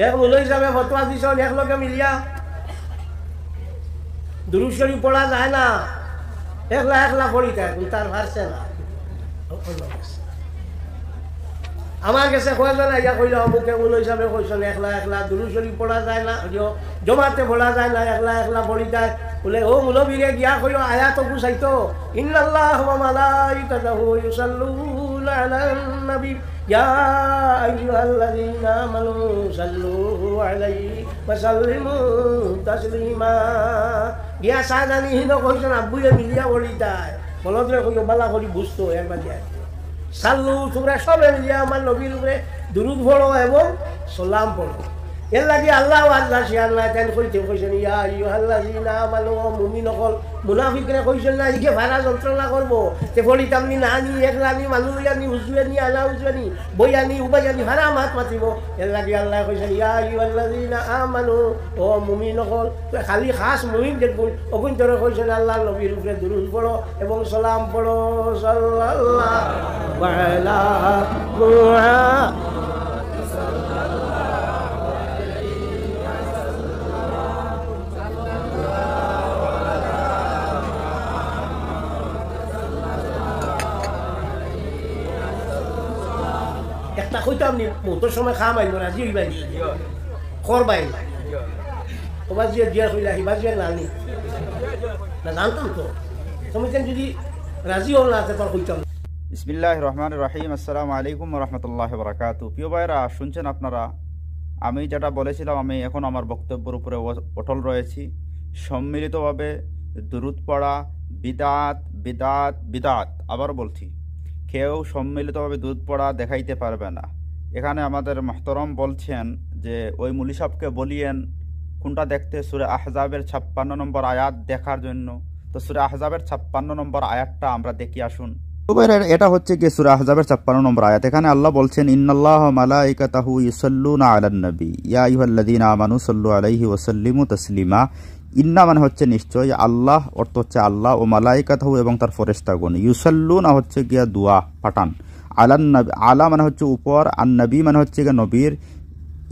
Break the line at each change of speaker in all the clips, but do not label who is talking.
এক মূল হিসাবে ফতোয়া দিছেন একলগে মিলিয়া দুরূদ শরীফ পড়া যায় না, একলা একলা পড়ি থাকে তার পারছে না। আমার কাছে কয়েকজন আইয়া কইল অমুকে মূল হিসাবে কইছেন একলা একলা দুরূদ শরীফ পড়া যায় না, জমাতে পড়া যায় না, একলা একলা পড়ি যায়। বলে ও মুলবিরে গিয়া কইল আয়াত বুঝাইতো ইন্নাল্লাহা ওয়া মালাইকাতাহু ইউসাল্লুনা আলান নবী ইয়া আইয়ুহাল্লাযীনা আমানু সাল্লু আলাইহি ওয়া সাল্লিমু তাসলিমা। গিয়া সাজানি হিনো কইছেন আব্বুয়ে মিলিয়া পড়ি যায়। বলদরে কইল বালা করি বুঝতো একবার দিয়া সাল্লু তোমরা সবে মিলিয়া আমার নবীর উপরে দুরূদ পড়ো এবং সালাম পড়ো। এর লাগে আল্লাহ আল্লাহ শিয়ার না তেন কইতে কইছেন ইয়া আইয়ুহাল্লাযীনা আমানু মুমিনসকল। মুনাফিকরা কইছেন না ইকে ভাড়া যন্ত্রণা করবো তে পড়ি তামনি না নি একলা নি মানুষ আনি উজুয়ে নি আলা উজুয়ে নি বই আনি উবাই আনি ভাড়া মাত মাতিব। এর লাগে আল্লাহ কইছেন ইয়া আইয়ুহাল্লাযীনা আমানু ও মুমিনসকল। খালি খাস মুমিন দেখুন অগুন তোরে কইছেন আল্লাহ নবীর উপরে দুরূদ পড়ো এবং সালাম পড়ো সাল্লাল্লাহু আলা মুহাম্মাদ। একটা কইতাম নি মোটর সময় খাম আইল রাজি হইবাই করবাই ওবা জিয়া দিয়া কইলা হিবা জিয়া নানি না জানতাম তো তুমি যদি রাজি হল না তোর কইতাম।
বিসমিল্লাহির রহমানির রহিম। আসসালামু আলাইকুম ওয়া রাহমাতুল্লাহি ওয়া বারাকাতুহু। প্রিয় ভাইরা, শুনছেন আপনারা, আমি যেটা বলেছিলাম আমি এখন আমার বক্তব্যের উপরে অটল রয়েছি। সম্মিলিতভাবে দুরূদ পড়া বিদআত বিদআত বিদআত। আবার বলছি, কেউ সম্মিলিতভাবে দুরূদ পড়া দেখাইতে পারবে না। এখানে আমাদের মুহতারাম বলছেন যে ওই মুলি সাহেবকে বলিয়েন কোনটা দেখতে, সূরা আহজাবের 56 নম্বর আয়াত দেখার জন্য। তো সূরা আহজাবের 56 নম্বর আয়াতটা আমরা দেখি আসুন। এটা হচ্ছে কি সূরা আহজাবের 56 নম্বর আয়াত। এখানে আল্লাহ বলছেন ইন্নাল্লাহা ওয়া মালাইকাতাহু ইউসাল্লুনা আলান নবী ইয়া আইয়ুহাল্লাযীনা আমানু সাল্লু আলাইহি ওয়া সাল্লিমু তাসলিমা। ইন্না মানে হচ্ছে নিশ্চয়, আল্লাহ অর্থ হচ্ছে আল্লাহ, ও মালাইকাতাহু এবং তার ফেরেশতাগণ, ইউসাল্লুনা হচ্ছে গিয়া দোয়া পাঠান, আলান নবী আলা মানে হচ্ছে উপর, আন নবী মানে হচ্ছে গিয়া নবীর,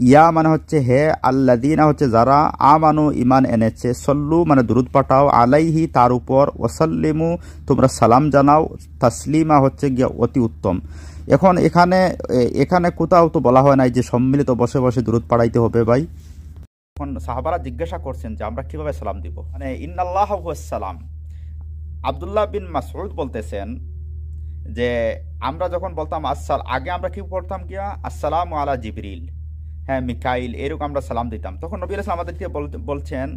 ইয়া মানে হচ্ছে হে, আল্লাযীনা হচ্ছে যারা, আমানু ঈমান এনেছে, সল্লু মানে দুরূদ পাঠাও, আলাইহি তার উপর, ওয়াসাল্লিমু তোমরা সালাম জানাও, তাসলিমা হচ্ছে গিয়া অতি উত্তম। এখন এখানে কোথাও তো বলা হয় নাই যে সম্মিলিত বসে বসে দুরূদ পাঠাইতে হবে ভাই। এখন সাহাবারা জিজ্ঞাসা করছেন যে আমরা কিভাবে সালাম দিব, মানে ইন্নাল্লাহু হুয়াস সালাম। আব্দুল্লাহ বিন মাসউদ বলতেছেন যে আমরা যখন বলতাম আগে আমরা কি পড়তাম গিয়া আসসালামু আলা জিবরিল, হ্যাঁ মিকাইল, এরকম আমরা সালাম দিতাম। তখন নবী আলাইহিস সালাম আমাদেরকে বলছেন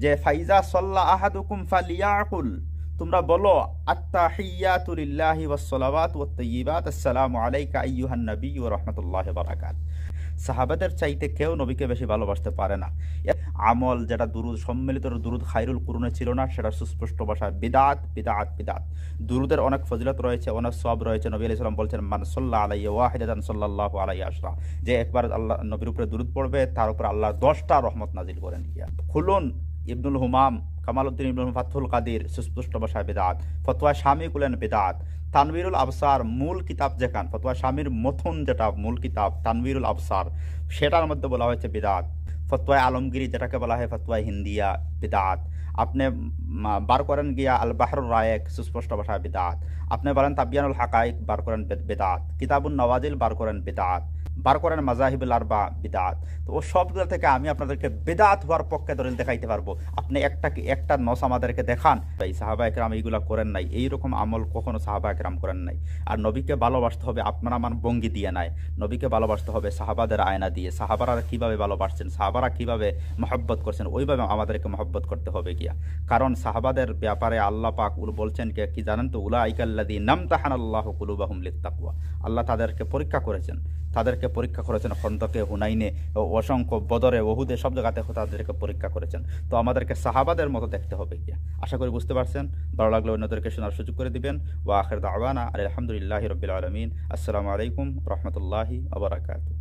যে ফাইজা সাল্লা আহাদুকুম ফালিয়াকুল, তোমরা বলো আত্তাহিয়াতু লিল্লাহি ওয়াস সালাওয়াতু ওয়াত তাইয়্যিবাত, আসসালামু আলাইকা আইয়ুহান নবী ওয়া রাহমাতুল্লাহি ওয়া বারাকাতুহু। সাহাবাদের চাইতে কেউ নবীকে বেশি ভালোবাসতে পারে না। আমল যেটা দুরুদ, সম্মিলিত দুরুদ খায়রুল কুরুনে ছিল না, সেটা সুস্পষ্ট ভাষায় বিদআত বিদআত বিদআত। দুরুদের অনেক ফজিলত রয়েছে, অনেক সওয়াব রয়েছে। নবী আলাইহিস সালাম বলছেন মান সাল্লা আলাইহি ওয়াহিদাতান সাল্লাল্লাহু আলাইহি আশরা, যে একবার আল্লাহ নবীর উপরে দুরুদ পড়বে তার উপর আল্লাহ 10টা রহমত নাজিল করেন। খুলুন ইবনুল হুমাম, কামালউদ্দিন ইবনুল ফাতহুল কাদির, সুস্পষ্ট ভাষায় বিদআত। ফতোয়া শামী কুলেন বিদআত। তানবীরুল আবসার মূল কিতাব যেখান, ফতোয়া শামীর মথন যেটা মূল কিতাব তানবীরুল আবসার, সেটার মধ্যে বলা হয়েছে বিদআত। ফতোয়া আলমগীরি যেটাকে বলা হয় ফতোয়া হিন্দিয়া, বিদআত। আপনি বার করেন গিয়া আল বাহরুর রায়েক, সুস্পষ্ট ভাষায় বিদআত। আপনি বলেন তাবিয়ানুল হাকাইক, বার করেন বিদআত। কিতাবুন নওয়াজিল বার করেন বিদআত। বার করেন মাযাহিবুল আরবা, বিদআত। তো ও সবগুলো থেকে আমি আপনাদেরকে বিদআত হওয়ার পক্ষে দলিল দেখাইতে পারবো। আপনি একটা নস আমাদেরকে দেখান। তাই সাহাবা একরাম এইগুলা করেন নাই, এইরকম আমল কখনো সাহাবা একরাম করেন নাই। আর নবীকে ভালোবাসতে হবে আপনার আমার ভঙ্গি দিয়ে নাই, নবীকে ভালোবাসতে হবে সাহাবাদের আয়না দিয়ে। সাহাবারা কিভাবে ভালোবাসছেন, সাহাবারা কিভাবে মহব্বত করছেন, ওইভাবে আমাদেরকে মহব্বত করতে হবে গিয়া। কারণ সাহাবাদের ব্যাপারে আল্লাহ পাক বলছেন কি জানেন তো, উলাইকাল্লাযীনা নামতাহানাল্লাহু কুলুবাহুম লিত্তাকওয়া। আল্লাহ তাদেরকে পরীক্ষা করেছেন, খন্দকে, হুনাইনে, অসংখ্য বদরে, ওহুদে, সব জায়গাতে তাদেরকে পরীক্ষা করেছেন। তো আমাদেরকে সাহাবাদের মতো দেখতে হবে গিয়া। আশা করি বুঝতে পারছেন। ভালো লাগলে অন্যদেরকে শোনার সুযোগ করে দিবেন। ওয়া আখির দাওয়ানা আলহামদুলিল্লাহি রাব্বিল আলামিন। আসসালামু আলাইকুম ওয়া রাহমাতুল্লাহি ওয়া বারাকাতুহু।